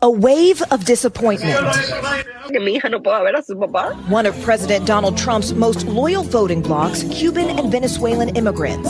A wave of disappointment. One of President Donald Trump's most loyal voting blocs, Cuban and Venezuelan immigrants.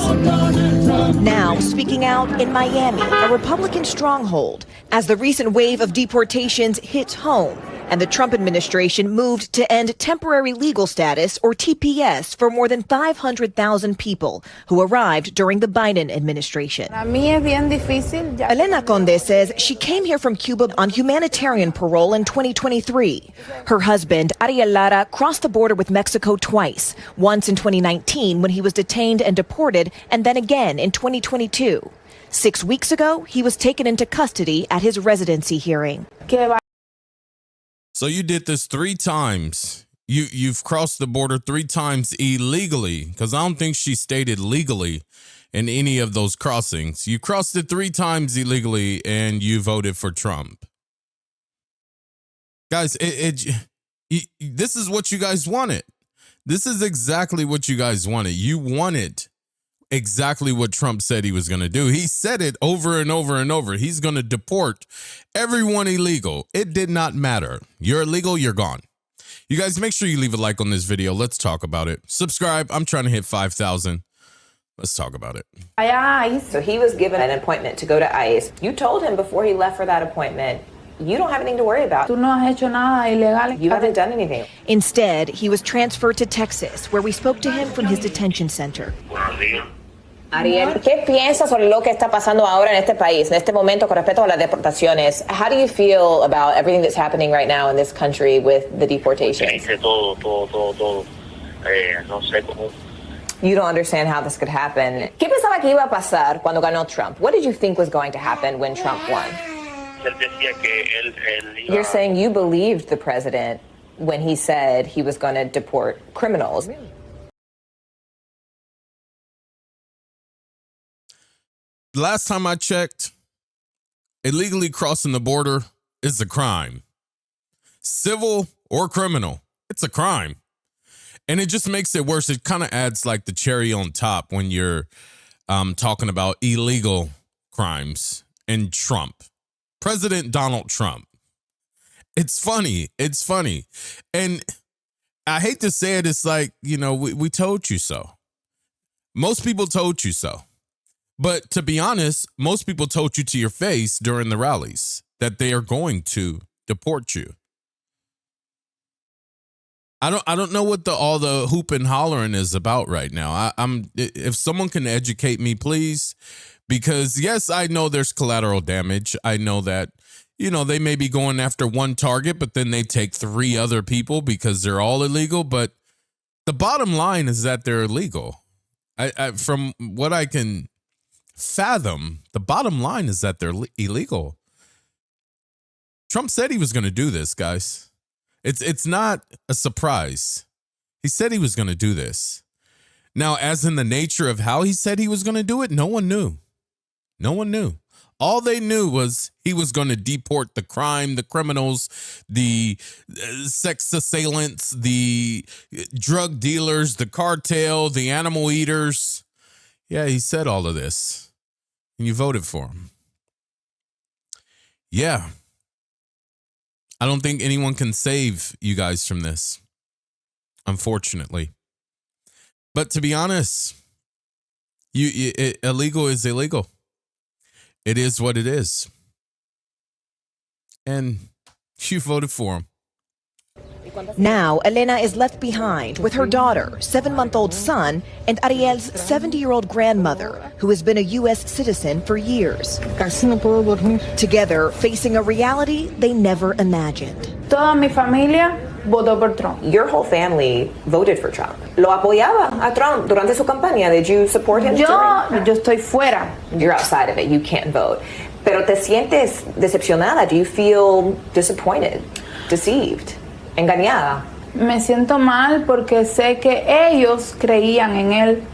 Now speaking out in Miami, a Republican stronghold, as the recent wave of deportations hits home and the Trump administration moved to end temporary legal status, or TPS, for more than 500,000 people who arrived during the Biden administration. Elena Conde says she came here from Cuba on humanitarian parole in 2023. Her husband, Ariel Lara, crossed the border with Mexico twice, once in 2019 when he was detained and deported, and then again in 2022. 6 weeks ago, he was taken into custody at his residency hearing. So you did this 3 times. You've crossed the border 3 times illegally, because I don't think she stated legally in any of those crossings. You crossed it 3 times illegally, and you voted for Trump. Guys, this is what you guys wanted. This is exactly what you guys wanted. You wanted exactly what Trump said he was going to do. He said it over and over and over. He's going to deport everyone illegal. It did not matter. You're illegal, you're gone. You guys, make sure you leave a like on this video. Let's talk about it. Subscribe. I'm trying to hit 5,000. Let's talk about it. So he was given an appointment to go to ICE. You told him before he left for that appointment, you don't have anything to worry about. You haven't done anything. Instead, he was transferred to Texas, where we spoke to him from his detention center. Ariel, ¿qué piensas sobre lo que está pasando ahora en este país, en este momento con respecto a las deportaciones? How do you feel about everything that's happening right now in this country with the deportations? You don't understand how this could happen. ¿Qué pensaba que iba a pasar cuando ganó Trump? What did you think was going to happen when Trump won? You're saying you believed the president when he said he was going to deport criminals. Last time I checked, illegally crossing the border is a crime. Civil or criminal, it's a crime. And it just makes it worse. It kind of adds like the cherry on top when you're talking about illegal crimes and Trump. President Donald Trump. It's funny. It's funny. And I hate to say it, it's like, you know, we told you so. Most people told you so. But to be honest, most people told you to your face during the rallies that they are going to deport you. I don't know what all the hoop and hollering is about right now. If someone can educate me, please, because yes, I know there's collateral damage. I know that, you know, they may be going after one target, but then they take 3 other people because they're all illegal. But the bottom line is that they're illegal. From what I can fathom, the bottom line is that they're illegal. Trump said he was going to do this, guys. It's not a surprise. He said he was going to do this. Now, as in the nature of how he said he was going to do it, no one knew. No one knew. All they knew was he was going to deport the crime, the criminals, the sex assailants, the drug dealers, the cartel, the animal eaters. Yeah, he said all of this. And you voted for him. Yeah. I don't think anyone can save you guys from this, unfortunately. But to be honest, illegal is illegal. It is what it is. And you voted for him. Now, Elena is left behind with her daughter, 7-month-old son, and Ariel's 70-year-old grandmother, who has been a U.S. citizen for years. Together, facing a reality they never imagined. Toda mi familia votó por Trump. Your whole family voted for Trump. Lo apoyaba a Trump durante su campaña. Did you support him? Yo estoy fuera. You're outside of it. You can't vote. Pero te sientes decepcionada. Do you feel disappointed, deceived? Engañada. Me siento mal porque sé que ellos creían en él.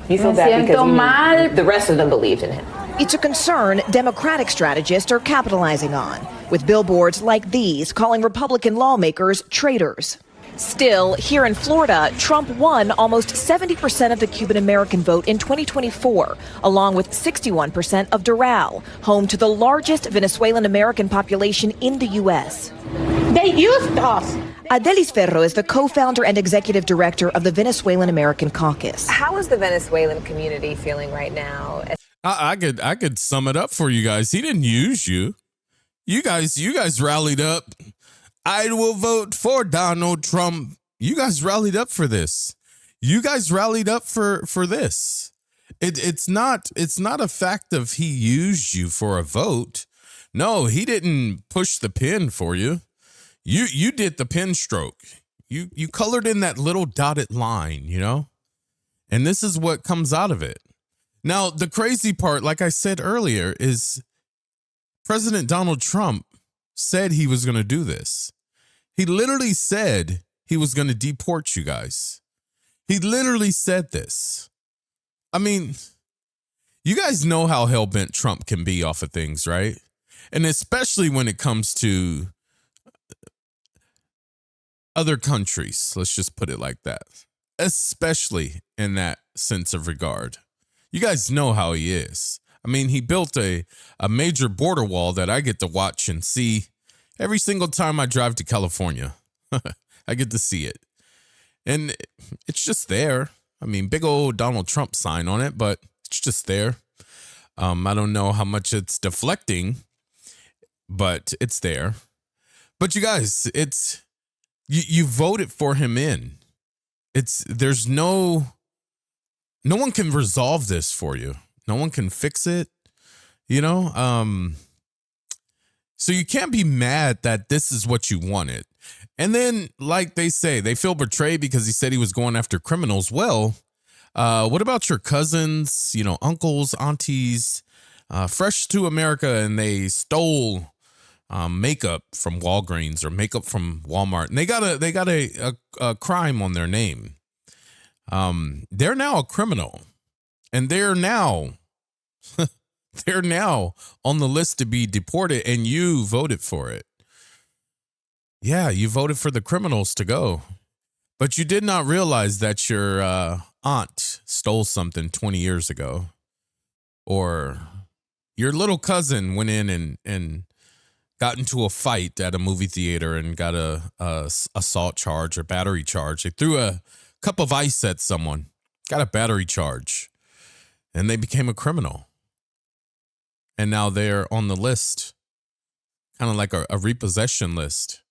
You feel bad because the rest of them believed in him. It's a concern Democratic strategists are capitalizing on, with billboards like these calling Republican lawmakers traitors. Still, here in Florida, Trump won almost 70% of the Cuban American vote in 2024, along with 61% of Doral, home to the largest Venezuelan American population in the U.S. They used us. Adelis Ferro is the co-founder and executive director of the Venezuelan American Caucus. How is the Venezuelan community feeling right now? I could sum it up for you guys. He didn't use you. You guys rallied up. I will vote for Donald Trump. You guys rallied up for this. You guys rallied up for this. It's not a fact of he used you for a vote. No, he didn't push the pen for you. You did the pen stroke. You colored in that little dotted line, you know? And this is what comes out of it. Now, the crazy part, like I said earlier, is President Donald Trump said he was going to do this. He literally said he was going to deport you guys. He literally said this. I mean, you guys know how hell-bent Trump can be off of things, right? And especially when it comes to other countries, let's just put it like that. Especially in that sense of regard. You guys know how he is. I mean, he built a major border wall that I get to watch and see every single time I drive to California. I get to see it. And it's just there. I mean, big old Donald Trump sign on it, but it's just there. I don't know how much it's deflecting, but it's there. But you guys, it's you voted for him in. There's no one can resolve this for you. No one can fix it, you know? So you can't be mad that this is what you wanted. And then, like they say, they feel betrayed because he said he was going after criminals. Well, what about your cousins, you know, uncles, aunties, fresh to America, and they stole makeup from Walgreens or makeup from Walmart, and they got a crime on their name. They're now a criminal. And they're now on the list to be deported, and you voted for it. Yeah, you voted for the criminals to go. But you did not realize that your aunt stole something 20 years ago. Or your little cousin went in and got into a fight at a movie theater and got a assault charge or battery charge. They threw a cup of ice at someone, got a battery charge. And they became a criminal. And now they're on the list. Kind of like a repossession list.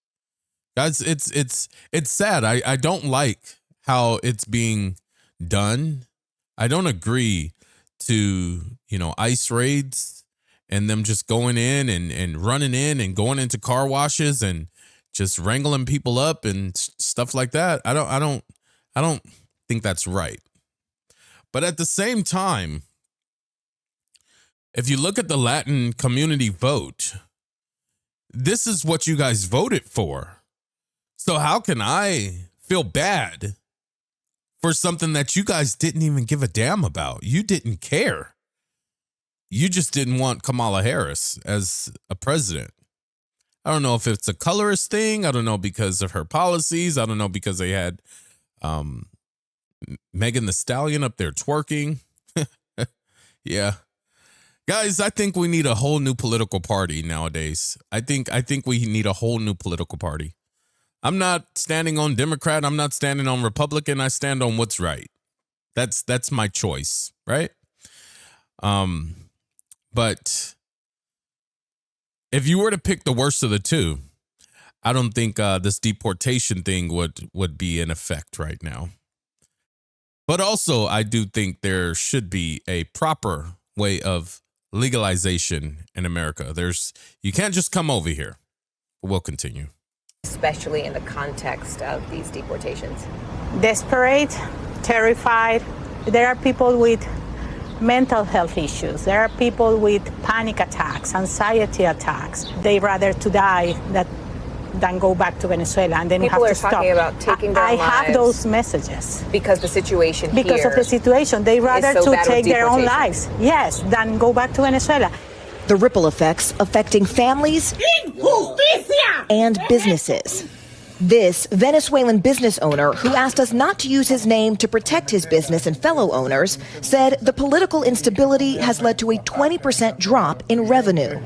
Guys, it's sad. I don't like how it's being done. I don't agree to, you know, ICE raids and them just going in and running in and going into car washes and just wrangling people up and stuff like that. I don't think that's right. But at the same time, if you look at the Latin community vote, this is what you guys voted for. So how can I feel bad for something that you guys didn't even give a damn about? You didn't care. You just didn't want Kamala Harris as a president. I don't know if it's a colorist thing. I don't know because of her policies. I don't know because they had Megan Thee Stallion up there twerking. Yeah. Guys, I think we need a whole new political party nowadays. I think we need a whole new political party. I'm not standing on Democrat. I'm not standing on Republican. I stand on what's right. That's my choice, right? But if you were to pick the worst of the two, I don't think this deportation thing would be in effect right now. But also, I do think there should be a proper way of legalization in America. You can't just come over here. We'll continue. Especially in the context of these deportations. Desperate, terrified. There are people with mental health issues. There are people with panic attacks, anxiety attacks. They rather to die than go back to Venezuela, and then people have to stop. People are talking about taking their lives. I have those messages. Because the situation Because here of the situation. They rather so to take their own lives, yes, than go back to Venezuela. The ripple effects affecting families and businesses. This Venezuelan business owner, who asked us not to use his name to protect his business and fellow owners, said the political instability has led to a 20% drop in revenue.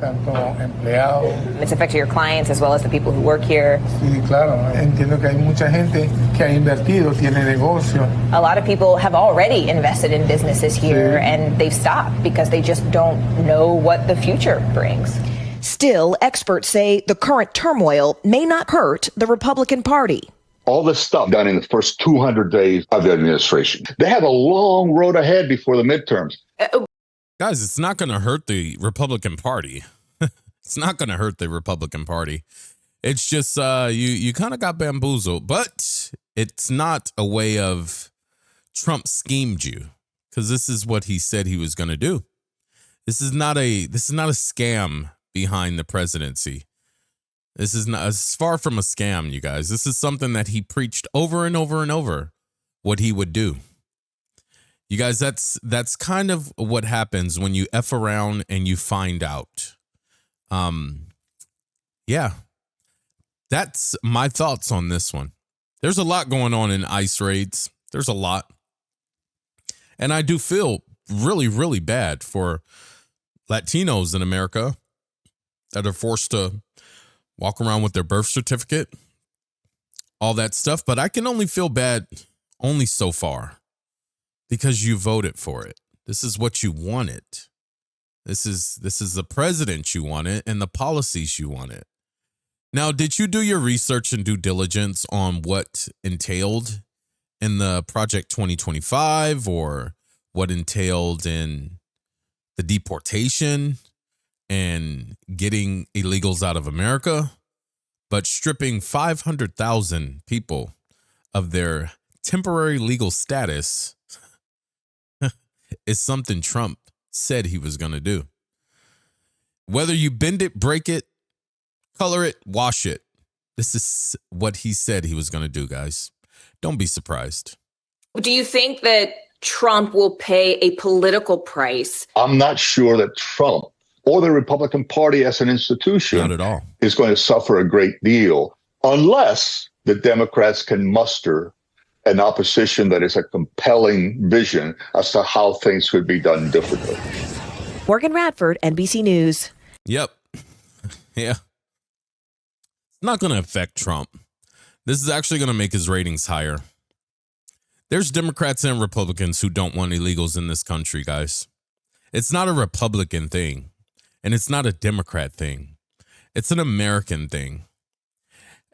It's affected your clients as well as the people who work here. Sí, claro. Entiendo que hay mucha gente que ha invertido, tiene negocio. A lot of people have already invested in businesses here and they've stopped because they just don't know what the future brings. Still, experts say the current turmoil may not hurt the Republican Party. All this stuff done in the first 200 days of the administration. They have a long road ahead before the midterms. Guys, it's not going to hurt the Republican Party. It's not going to hurt the Republican Party. It's just you kind of got bamboozled, but it's not a way of Trump schemed you, because this is what he said he was going to do. This is not a scam behind the presidency. This is not, it's far from a scam, you guys. This is something that he preached over and over and over what he would do. You guys, that's kind of what happens when you F around and you find out. Yeah. That's my thoughts on this one. There's a lot going on in ICE raids. There's a lot. And I do feel really, really bad for Latinos in America that are forced to walk around with their birth certificate, all that stuff. But I can only feel bad only so far because you voted for it. This is what you wanted. This is the president you wanted and the policies you wanted. Now, did you do your research and due diligence on what entailed in the Project 2025 or what entailed in the deportation and getting illegals out of America, but stripping 500,000 people of their temporary legal status is something Trump said he was going to do. Whether you bend it, break it, color it, wash it, this is what he said he was going to do, guys. Don't be surprised. Do you think that Trump will pay a political price? I'm not sure that Trump or the Republican Party as an institution Not at all. is going to suffer a great deal unless the Democrats can muster an opposition that is a compelling vision as to how things could be done differently. Morgan Radford, NBC News. Yep. Yeah. It's not going to affect Trump. This is actually going to make his ratings higher. There's Democrats and Republicans who don't want illegals in this country, guys. It's not a Republican thing, and it's not a Democrat thing. It's an American thing.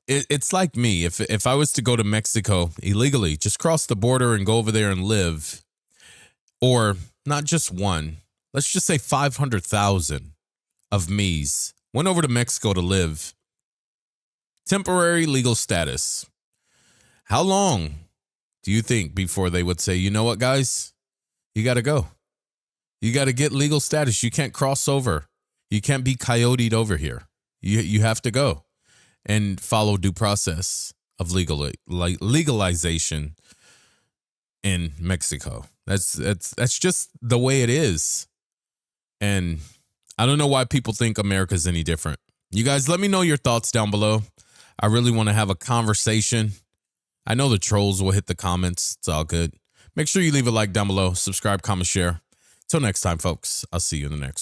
It's like me. If I was to go to Mexico illegally, just cross the border and go over there and live, or not just one, let's just say 500,000 of me's went over to Mexico to live, temporary legal status. How long do you think before they would say, you know what, guys, you got to go. You got to get legal status. You can't cross over. You can't be coyoted over here. You have to go and follow due process of legalization in Mexico. That's just the way it is. And I don't know why people think America's any different. You guys, let me know your thoughts down below. I really want to have a conversation. I know the trolls will hit the comments. It's all good. Make sure you leave a like down below. Subscribe, comment, share. Till next time, folks. I'll see you in the next one.